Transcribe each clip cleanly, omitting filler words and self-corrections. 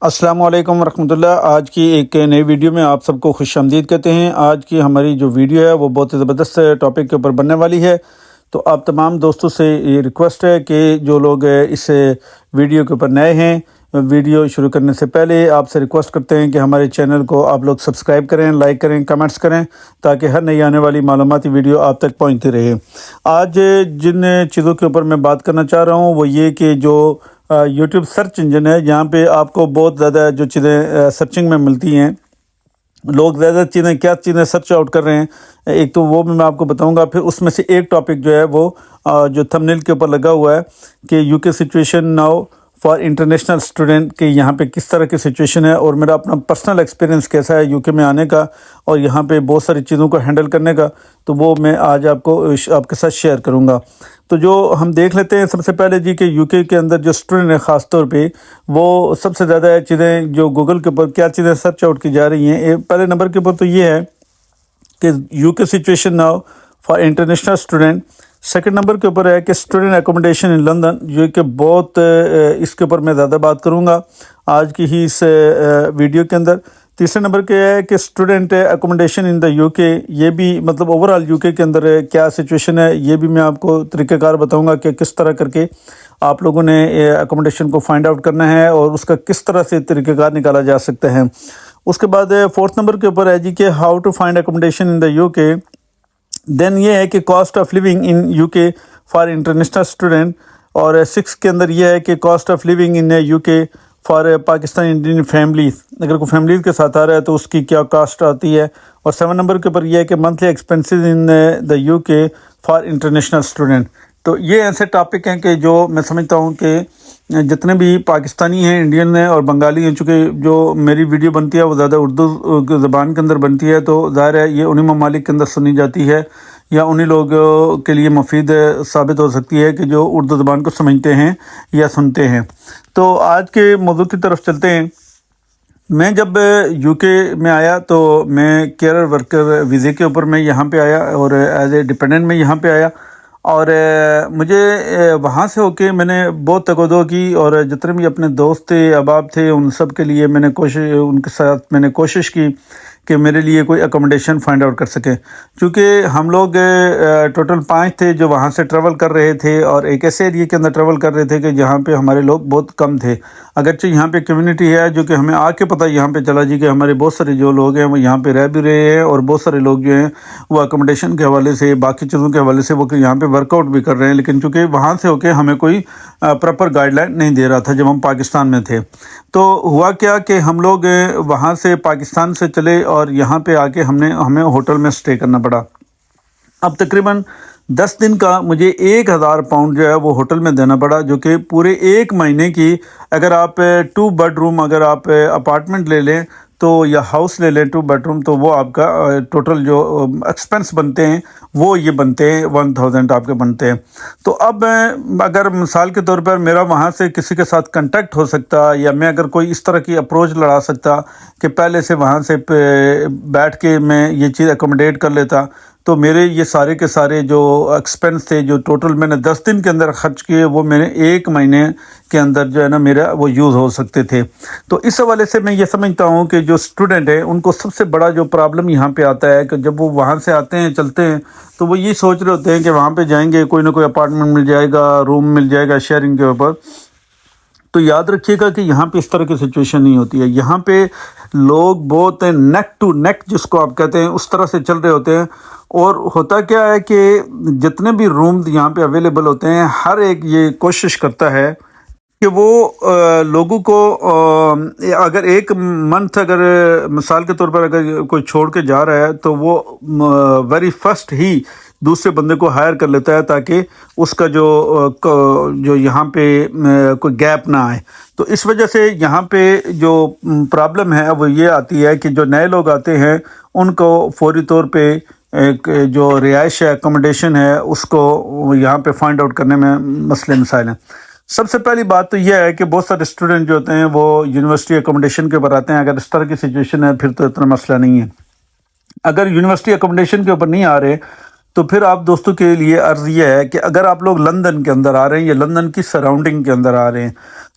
السلام علیکم ورحمۃ اللہ۔ آج کی ایک نئی ویڈیو میں آپ سب کو خوش آمدید کہتے ہیں۔ آج کی ہماری جو ویڈیو ہے وہ بہت زبردست ٹاپک کے اوپر بننے والی ہے، تو آپ تمام دوستوں سے یہ ریکویسٹ ہے کہ جو لوگ اس ویڈیو کے اوپر نئے ہیں، ویڈیو شروع کرنے سے پہلے آپ سے ریکویسٹ کرتے ہیں کہ ہمارے چینل کو آپ لوگ سبسکرائب کریں، لائک کریں، کمنٹس کریں، تاکہ ہر نئی آنے والی معلوماتی ویڈیو آپ تک پہنچتی رہے۔ آج جن چیزوں کے اوپر میں بات کرنا چاہ رہا ہوں وہ یہ کہ جو یوٹیوب سرچ انجن ہے، جہاں پہ آپ کو بہت زیادہ جو چیزیں سرچنگ میں ملتی ہیں، لوگ زیادہ کیا چیزیں سرچ آؤٹ کر رہے ہیں، ایک تو وہ بھی میں آپ کو بتاؤں گا۔ پھر اس میں سے ایک ٹاپک جو ہے وہ جو تھمبنیل کے اوپر لگا ہوا ہے کہ یو کے situation now for international student, کہ یہاں پہ کس طرح کی سچویشن ہے اور میرا اپنا پرسنل ایکسپیرینس کیسا ہے یو کے میں آنے کا اور یہاں پہ بہت ساری چیزوں کو ہینڈل کرنے کا، تو وہ میں آج آپ کے ساتھ شیئر کروں گا۔ تو جو ہم دیکھ لیتے ہیں سب سے پہلے جی کہ یو کے اندر جو اسٹوڈنٹ ہے خاص طور پہ، وہ سب سے زیادہ چیزیں جو گوگل کے اوپر کیا چیزیں سرچ آؤٹ کی جا رہی ہیں، پہلے نمبر کے اوپر تو یہ ہے کہ یو کے situation now for international student. Second number کے اوپر ہے کہ اسٹوڈنٹ اکوموڈیشن ان لندن، جو کہ بہت اس کے اوپر میں زیادہ بات کروں گا آج کی ہی اس ویڈیو کے اندر۔ تیسرے نمبر کے ہے کہ student accommodation in the U کے، یہ بھی مطلب اوور آل یو کے اندر کیا سچویشن ہے، یہ بھی میں آپ کو طریقہ کار بتاؤں گا کہ کس طرح کر کے آپ لوگوں نے اکوموڈیشن کو فائنڈ آؤٹ کرنا ہے اور اس کا کس طرح سے طریقہ کار نکالا جا سکتا ہے۔ اس کے بعد فورتھ نمبر کے اوپر ہے جی کہ how to find accommodation in the U K. Then یہ ہے کہ cost of living in U K for international student, اور سکس کے اندر یہ ہے کہ cost of living in U K for Pakistani Indian families, اگر کوئی فیملیز کے ساتھ آ رہا ہے تو اس کی کیا کاسٹ آتی ہے۔ اور 7 نمبر کے اوپر یہ ہے کہ monthly expenses in the U K for international student. تو یہ ایسے ٹاپک ہیں کہ جو میں سمجھتا ہوں کہ جتنے بھی پاکستانی ہیں، انڈین ہیں اور بنگالی ہیں، چونکہ جو میری ویڈیو بنتی ہے وہ زیادہ اردو زبان کے اندر بنتی ہے، تو ظاہر ہے یہ انہی ممالک کے اندر سنی جاتی ہے یا انہی لوگوں کے لیے مفید ثابت ہو سکتی ہے کہ جو اردو زبان کو سمجھتے ہیں یا سنتے ہیں۔ تو آج کے موضوع کی طرف چلتے ہیں۔ میں جب یو کے میں آیا تو میں کیئر ورکر ویزے کے اوپر میں یہاں پہ آیا اور ایز اے ڈیپینڈنٹ میں یہاں پہ آیا، اور مجھے وہاں سے ہو کے میں نے بہت تگ و دو کی، اور جتنے بھی اپنے دوست تھے، احباب تھے، ان سب کے لیے میں نے ان کے ساتھ میں نے کوشش کی کہ میرے لیے کوئی اکوموڈیشن فائنڈ آؤٹ کر سکیں، چونکہ ہم لوگ ٹوٹل 5 تھے جو وہاں سے ٹریول کر رہے تھے، اور ایک ایسے ایریے کے اندر ٹریول کر رہے تھے کہ جہاں پہ ہمارے لوگ بہت کم تھے۔ اگرچہ یہاں پہ کمیونٹی ہے جو کہ ہمیں آ کے پتہ یہاں پہ چلا جی کہ ہمارے بہت سارے جو لوگ ہیں وہ یہاں پہ رہ بھی رہے ہیں، اور بہت سارے لوگ جو ہیں وہ اکوموڈیشن کے حوالے سے، باقی چیزوں کے حوالے سے وہ یہاں پہ ورک آؤٹ بھی کر رہے ہیں، لیکن چونکہ وہاں سے ہو کے ہمیں کوئی پراپر گائیڈ لائن نہیں دے رہا تھا جب ہم پاکستان میں تھے۔ تو ہوا کیا کہ ہم لوگ وہاں سے پاکستان سے چلے اور یہاں پہ آ کے ہمیں ہوٹل میں سٹے کرنا پڑا۔ اب تقریباً 10 دن کا مجھے 1000 پاؤنڈ جو ہے وہ ہوٹل میں دینا پڑا، جو کہ پورے 1 مہینے کی، اگر آپ 2 بیڈ روم اگر آپ اپارٹمنٹ لے لیں تو یا ہاؤس لے لیں 2 بیڈ روم، تو وہ آپ کا ٹوٹل جو ایکسپنس بنتے ہیں وہ یہ بنتے ہیں 1000 آپ کے بنتے ہیں۔ تو اب اگر مثال کے طور پر میرا وہاں سے کسی کے ساتھ کنٹیکٹ ہو سکتا، یا میں اگر کوئی اس طرح کی اپروچ لڑا سکتا کہ پہلے سے وہاں سے بیٹھ کے میں یہ چیز اکوموڈیٹ کر لیتا، تو میرے یہ سارے کے سارے جو ایکسپنس تھے جو ٹوٹل میں نے 10 دن کے اندر خرچ کیے، وہ میرے 1 مہینے کے اندر جو ہے نا میرا وہ یوز ہو سکتے تھے۔ تو اس حوالے سے میں یہ سمجھتا ہوں کہ جو اسٹوڈنٹ ہیں ان کو سب سے بڑا جو پرابلم یہاں پہ آتا ہے کہ جب وہ وہاں سے آتے ہیں چلتے ہیں تو وہ یہ سوچ رہے ہوتے ہیں کہ وہاں پہ جائیں گے کوئی نہ کوئی اپارٹمنٹ مل جائے گا، روم مل جائے گا شیئرنگ کے اوپر۔ تو یاد رکھیے گا کہ یہاں پہ اس طرح کی سچویشن نہیں ہوتی ہے، یہاں پہ لوگ بہت نیک ٹو نیک جس کو آپ کہتے ہیں اس طرح سے چل رہے ہوتے ہیں، اور ہوتا کیا ہے کہ جتنے بھی روم یہاں پہ اویلیبل ہوتے ہیں ہر ایک یہ کوشش کرتا ہے کہ وہ لوگوں کو اگر 1 منتھ اگر مثال کے طور پر اگر کوئی چھوڑ کے جا رہا ہے تو وہ ویری فرسٹ ہی دوسرے بندے کو ہائر کر لیتا ہے تاکہ اس کا جو یہاں پہ کوئی گیپ نہ آئے۔ تو اس وجہ سے یہاں پہ جو پرابلم ہے وہ یہ آتی ہے کہ جو نئے لوگ آتے ہیں ان کو فوری طور پہ ایک جو رہائش ہے، اکوموڈیشن ہے، اس کو یہاں پہ فائنڈ آؤٹ کرنے میں مسئلے مسائل ہیں۔ سب سے پہلی بات تو یہ ہے کہ بہت سارے اسٹوڈنٹ جو ہوتے ہیں وہ یونیورسٹی اکوموڈیشن کے اوپر آتے ہیں، اگر اس طرح کی سچویشن ہے پھر تو اتنا مسئلہ نہیں ہے۔ اگر یونیورسٹی اکوموڈیشن کے اوپر نہیں آ رہے تو پھر آپ دوستوں کے لیے عرض یہ ہے کہ اگر آپ لوگ لندن کے اندر آ رہے ہیں یا لندن کی سراؤنڈنگ کے اندر آ رہے ہیں،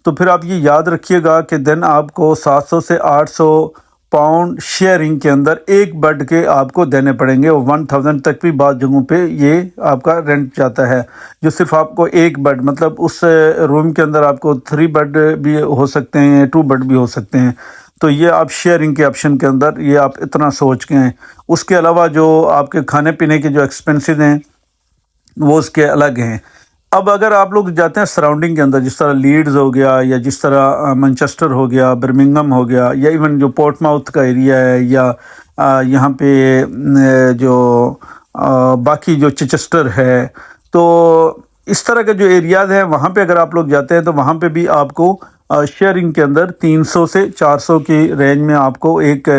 تو پھر آپ یہ یاد رکھیے گا کہ دن آپ کو 700 سے 800 پاؤنڈ شیئرنگ کے اندر ایک بیڈ کے آپ کو دینے پڑیں گے، اور 1000 تک بھی بعض جگہوں پہ یہ آپ کا رینٹ جاتا ہے، جو صرف آپ کو ایک بیڈ، مطلب اس روم کے اندر آپ کو 3 بیڈ بھی ہو سکتے ہیں، 2 بیڈ بھی ہو سکتے ہیں۔ تو یہ آپ شیئرنگ کے آپشن کے اندر یہ آپ اتنا سوچ کے ہیں۔ اس کے علاوہ جو آپ کے کھانے پینے کے جو ایکسپنسز ہیں وہ اس کے الگ ہیں۔ اب اگر آپ لوگ جاتے ہیں سراؤنڈنگ کے اندر، جس طرح لیڈز ہو گیا، یا جس طرح منچسٹر ہو گیا، برمنگھم ہو گیا، یا ایون جو پورٹ ماؤتھ کا ایریا ہے، یا یہاں پہ جو باقی جو چچسٹر ہے، تو اس طرح کے جو ایریاز ہیں وہاں پہ اگر آپ لوگ جاتے ہیں تو وہاں پہ بھی آپ کو شیئرنگ کے اندر 300 سے 400 کی رینج میں آپ کو ایک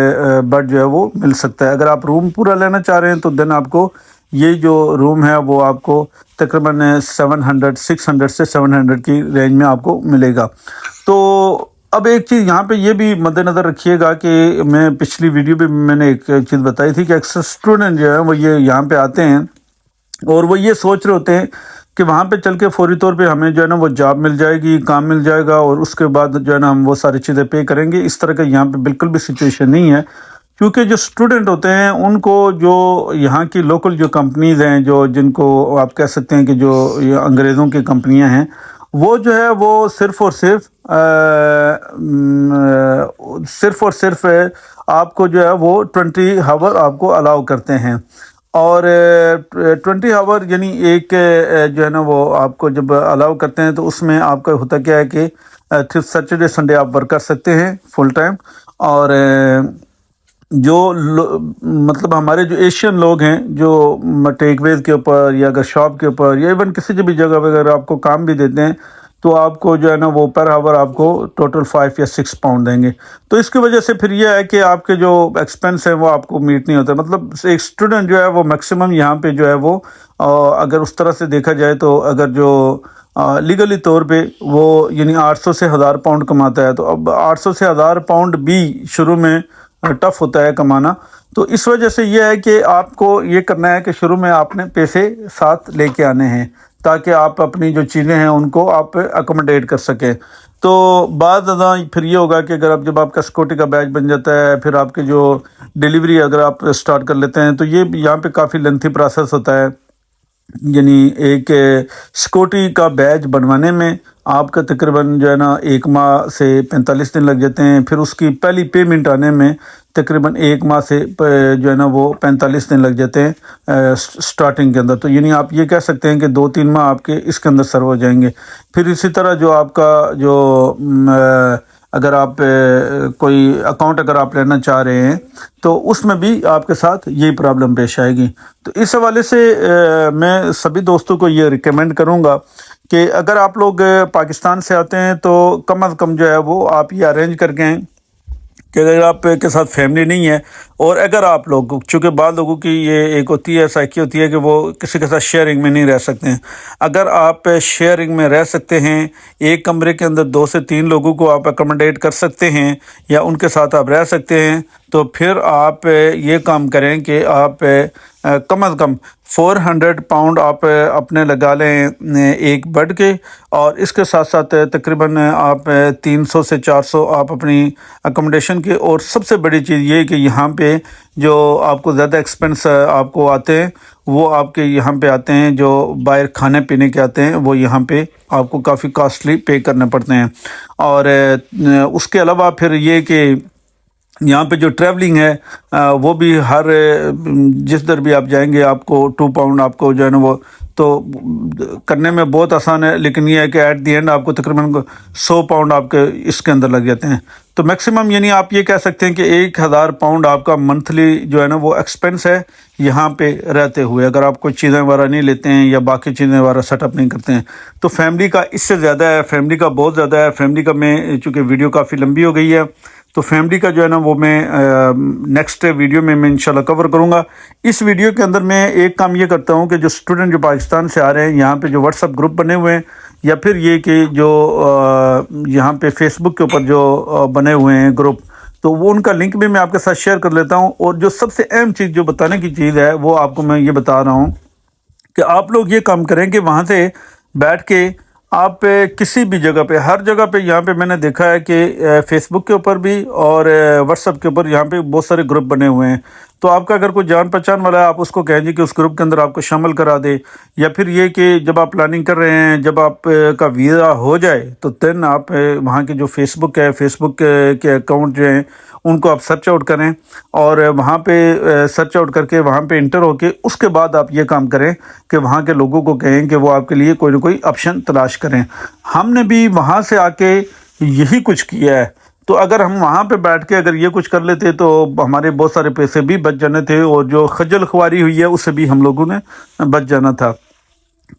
بیڈ جو ہے وہ مل سکتا ہے۔ اگر آپ روم پورا لینا چاہ رہے ہیں تو دن آپ کو یہ جو روم ہے وہ آپ کو تقریباً 600 سے 700 کی رینج میں آپ کو ملے گا۔ تو اب ایک چیز یہاں پہ یہ بھی مد نظر رکھیے گا کہ میں پچھلی ویڈیو بھی میں نے ایک چیز بتائی تھی کہ اکثر اسٹوڈنٹ جو ہے وہ یہ یہاں پہ آتے ہیں اور وہ یہ سوچ رہے ہوتے ہیں کہ وہاں پہ چل کے فوری طور پہ ہمیں جو ہے نا وہ جاب مل جائے گی، کام مل جائے گا، اور اس کے بعد جو ہے نا ہم وہ ساری چیزیں پے کریں گے۔ اس طرح کا یہاں پہ بالکل بھی سچویشن نہیں ہے، کیونکہ جو اسٹوڈنٹ ہوتے ہیں ان کو جو یہاں کی لوکل جو کمپنیز ہیں، جو جن کو آپ کہہ سکتے ہیں کہ جو یہ انگریزوں کی کمپنیاں ہیں، وہ جو ہے وہ صرف اور صرف آپ کو جو ہے وہ 20 ہاور آپ کو الاؤ کرتے ہیں، اور 20 ہاور یعنی ایک جو ہے نا وہ آپ کو جب الاؤ کرتے ہیں تو اس میں آپ کا ہوتا کیا ہے کہ صرف سیٹرڈے سنڈے آپ ورک کر سکتے ہیں فل ٹائم، اور جو مطلب ہمارے جو ایشین لوگ ہیں جو ٹیک ویز کے اوپر یا اگر شاپ کے اوپر یا ایون کسی بھی جگہ پہ اگر آپ کو کام بھی دیتے ہیں تو آپ کو جو ہے نا وہ پر آور آپ کو ٹوٹل 5 یا 6 پاؤنڈ دیں گے۔ تو اس کی وجہ سے پھر یہ ہے کہ آپ کے جو ایکسپنس ہیں وہ آپ کو میٹ نہیں ہوتا، مطلب ایک اسٹوڈنٹ جو ہے وہ میکسیمم یہاں پہ جو ہے وہ اگر اس طرح سے دیکھا جائے تو اگر جو لیگلی طور پہ وہ یعنی 800 سے 1000 پاؤنڈ کماتا ہے، تو اب 800 سے 1000 پاؤنڈ بھی شروع میں ٹف ہوتا ہے کمانا۔ تو اس وجہ سے یہ ہے کہ آپ کو یہ کرنا ہے کہ شروع میں آپ نے پیسے ساتھ لے کے آنے ہیں تاکہ آپ اپنی جو چیزیں ہیں ان کو آپ اکوموڈیٹ کر سکیں۔ تو بعد ازاں پھر یہ ہوگا کہ اگر جب آپ کا سیکورٹی کا بیچ بن جاتا ہے، پھر آپ کے جو ڈیلیوری اگر آپ سٹارٹ کر لیتے ہیں تو یہ یہاں پہ کافی لینتھی پروسیس ہوتا ہے، یعنی ایک سیکورٹی کا بیج بنوانے میں آپ کا تقریباً جو ہے نا 1 ماہ سے 45 دن لگ جاتے ہیں، پھر اس کی پہلی پیمنٹ آنے میں تقریباً 1 ماہ سے جو ہے نا وہ 45 دن لگ جاتے ہیں سٹارٹنگ کے اندر۔ تو یعنی آپ یہ کہہ سکتے ہیں کہ 2-3 ماہ آپ کے اس کے اندر سرو ہو جائیں گے۔ پھر اسی طرح جو آپ کا جو اگر آپ کوئی اکاؤنٹ اگر آپ لینا چاہ رہے ہیں تو اس میں بھی آپ کے ساتھ یہی پرابلم پیش آئے گی۔ تو اس حوالے سے میں سبھی دوستوں کو یہ ریکمینڈ کروں گا کہ اگر آپ لوگ پاکستان سے آتے ہیں تو کم از کم جو ہے وہ آپ یہ ارینج کر کے کہ اگر آپ کے ساتھ فیملی نہیں ہے، اور اگر آپ لوگ چونکہ بعض لوگوں کی یہ ایک ہوتی ہے سائیکی ہوتی ہے کہ وہ کسی کے ساتھ شیئرنگ میں نہیں رہ سکتے ہیں، اگر آپ شیئرنگ میں رہ سکتے ہیں، ایک کمرے کے اندر 2 سے 3 لوگوں کو آپ اکوموڈیٹ کر سکتے ہیں یا ان کے ساتھ آپ رہ سکتے ہیں، تو پھر آپ یہ کام کریں کہ آپ کم از کم 400 پاؤنڈ آپ اپنے لگا لیں ایک بیڈ کے، اور اس کے ساتھ ساتھ تقریباً آپ 300 سے 400 آپ اپنی اکوموڈیشن کے، اور سب سے بڑی چیز یہ کہ یہاں پہ جو آپ کو زیادہ ایکسپنس آپ کو آتے ہیں وہ آپ کے یہاں پہ آتے ہیں، جو باہر کھانے پینے کے آتے ہیں وہ یہاں پہ آپ کو کافی کاسٹلی پے کرنے پڑتے ہیں۔ اور اس کے علاوہ پھر یہ کہ یہاں پہ جو ٹریولنگ ہے وہ بھی ہر جس در بھی آپ جائیں گے آپ کو 2 پاؤنڈ آپ کو جو ہے نا وہ تو کرنے میں بہت آسان ہے، لیکن یہ ہے کہ ایٹ دی اینڈ آپ کو تقریباً 100 پاؤنڈ آپ کے اس کے اندر لگ جاتے ہیں۔ تو میکسیمم یعنی آپ یہ کہہ سکتے ہیں کہ 1000 پاؤنڈ آپ کا منتھلی جو ہے نا وہ ایکسپنس ہے یہاں پہ رہتے ہوئے، اگر آپ کوئی چیزیں وغیرہ نہیں لیتے ہیں یا باقی چیزیں وغیرہ سیٹ اپ نہیں کرتے ہیں تو فیملی کا اس سے زیادہ ہے، فیملی کا بہت زیادہ ہے۔ فیملی کا میں چونکہ ویڈیو کافی لمبی ہو گئی ہے تو فیملی کا جو ہے نا وہ میں نیکسٹ ویڈیو میں انشاءاللہ کور کروں گا۔ اس ویڈیو کے اندر میں ایک کام یہ کرتا ہوں کہ جو اسٹوڈنٹ جو پاکستان سے آ رہے ہیں یہاں پہ جو واٹس ایپ گروپ بنے ہوئے ہیں، یا پھر یہ کہ جو یہاں پہ فیس بک کے اوپر جو بنے ہوئے ہیں گروپ، تو وہ ان کا لنک بھی میں آپ کے ساتھ شیئر کر لیتا ہوں۔ اور جو سب سے اہم چیز جو بتانے کی چیز ہے وہ آپ کو میں یہ بتا رہا ہوں کہ آپ لوگ یہ کام کریں کہ وہاں سے بیٹھ کے آپ کسی بھی جگہ پہ، ہر جگہ پہ یہاں پہ میں نے دیکھا ہے کہ فیس بک کے اوپر بھی اور واٹس ایپ کے اوپر یہاں پہ بہت سارے گروپ بنے ہوئے ہیں. تو آپ کا اگر کوئی جان پہچان والا ہے، آپ اس کو کہیں جی کہ اس گروپ کے اندر آپ کو شامل کرا دے. یا پھر یہ کہ جب آپ پلاننگ کر رہے ہیں، جب آپ کا ویزا ہو جائے تو دین آپ وہاں کی جو فیس بک ہے، فیس بک کے اکاؤنٹ جو ہیں ان کو آپ سرچ آؤٹ کریں، اور وہاں پہ سرچ آؤٹ کر کے وہاں پہ انٹر ہو کے اس کے بعد آپ یہ کام کریں کہ وہاں کے لوگوں کو کہیں کہ وہ آپ کے لیے کوئی نہ کوئی آپشن تلاش کریں. ہم نے بھی وہاں سے آ کے یہی کچھ کیا ہے. تو اگر ہم وہاں پہ بیٹھ کے اگر یہ کچھ کر لیتے تو ہمارے بہت سارے پیسے بھی بچ جانے تھے، اور جو خجل خواری ہوئی ہے اس سے بھی ہم لوگوں نے بچ جانا تھا.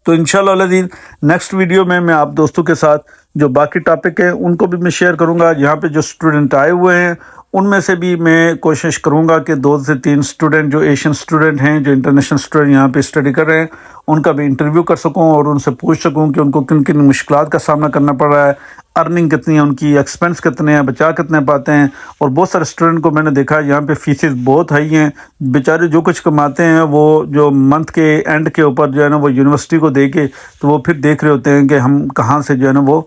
تو انشاءاللہ العزیز نیکسٹ ویڈیو میں آپ دوستوں کے ساتھ جو باقی ٹاپک ہیں ان کو بھی میں شیئر کروں گا. یہاں پہ جو اسٹوڈنٹ آئے ہوئے ہیں ان میں سے بھی میں کوشش کروں گا کہ 2 سے 3 اسٹوڈنٹ جو ایشین اسٹوڈنٹ ہیں، جو انٹرنیشنل اسٹوڈنٹ یہاں پہ اسٹڈی کر رہے ہیں، ان کا بھی انٹرویو کر سکوں اور ان سے پوچھ سکوں کہ ان کو کن کن مشکلات کا سامنا کرنا پڑ رہا ہے، ارننگ کتنی ہے ان کی، ایکسپینس کتنے ہیں، بچا کتنے پاتے ہیں. اور بہت سارے اسٹوڈنٹ کو میں نے دیکھا ہے یہاں پہ فیسز بہت ہائی ہیں. بیچارے جو کچھ کماتے ہیں وہ جو منتھ کے اینڈ کے اوپر جو ہے نا وہ یونیورسٹی کو دے کے تو وہ پھر دیکھ رہے ہوتے ہیں کہ ہم کہاں سے جو ہے نا وہ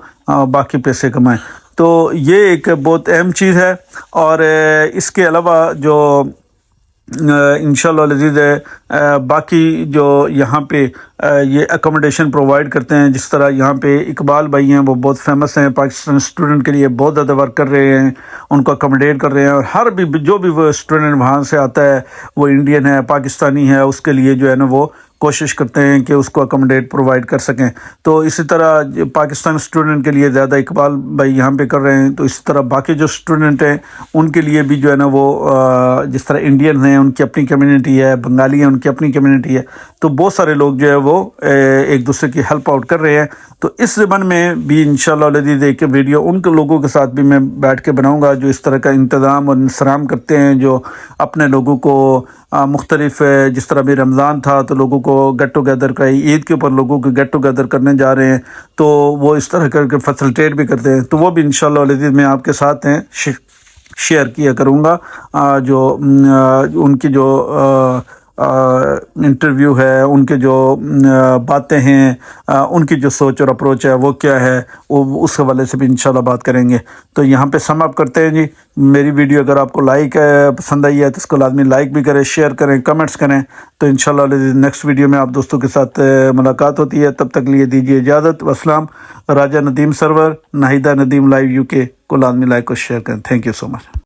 باقی پیسے کمائیں. تو یہ ایک بہت اہم چیز ہے. اور اس کے علاوہ جو انشاءاللہ العزیز باقی جو یہاں پہ یہ اکوموڈیشن پرووائڈ کرتے ہیں، جس طرح یہاں پہ اقبال بھائی ہیں، وہ بہت فیمس ہیں، پاکستان اسٹوڈنٹ کے لیے بہت زیادہ ورک کر رہے ہیں، ان کو اکوموڈیٹ کر رہے ہیں. اور ہر بھی جو بھی وہ اسٹوڈنٹ وہاں سے آتا ہے، وہ انڈین ہے، پاکستانی ہے، اس کے لیے جو ہے نا وہ کوشش کرتے ہیں کہ اس کو اکوموڈیٹ پرووائڈ کر سکیں. تو اسی طرح پاکستان اسٹوڈنٹ کے لیے زیادہ اقبال بھائی یہاں پہ کر رہے ہیں. تو اسی طرح باقی جو اسٹوڈنٹ ہیں ان کے لیے بھی جو ہے نا وہ جس طرح انڈین ہیں ان کی اپنی کمیونٹی ہے، بنگالی ہیں ان کی اپنی کمیونٹی ہے، تو بہت سارے لوگ جو ہے وہ ایک دوسرے کی ہیلپ آؤٹ کر رہے ہیں. تو اس زبان میں بھی انشاءاللہ العزیز ایک ویڈیو ان کے لوگوں کے ساتھ بھی میں بیٹھ کے بناؤں گا جو اس طرح کا انتظام اور انصرام کرتے ہیں، جو اپنے لوگوں کو مختلف جس طرح بھی رمضان تھا تو لوگوں کو گیٹ ٹوگیدر کا، عید کے اوپر لوگوں کو گیٹ ٹوگیدر کرنے جا رہے ہیں، تو وہ اس طرح کر کے فیسلٹیٹ بھی کرتے ہیں. تو وہ بھی انشاءاللہ العزیز میں آپ کے ساتھ ہیں شیئر کیا کروں گا. جو ان کی جو انٹرویو ہے، ان کے جو باتیں ہیں، ان کی جو سوچ اور اپروچ ہے وہ کیا ہے، وہ اس حوالے سے بھی انشاءاللہ بات کریں گے. تو یہاں پہ سم اپ کرتے ہیں جی. میری ویڈیو اگر آپ کو پسند آئی ہے تو اس کو لازمی لائک بھی کریں، شیئر کریں، کمنٹس کریں. تو انشاءاللہ نیکسٹ ویڈیو میں آپ دوستوں کے ساتھ ملاقات ہوتی ہے. تب تک لیے دیجیے اجازت. والسلام. راجہ ندیم سرور، ناہیدہ ندیم لائیو UK کو لازمی لائک اور شیئر کریں. Thank you so much.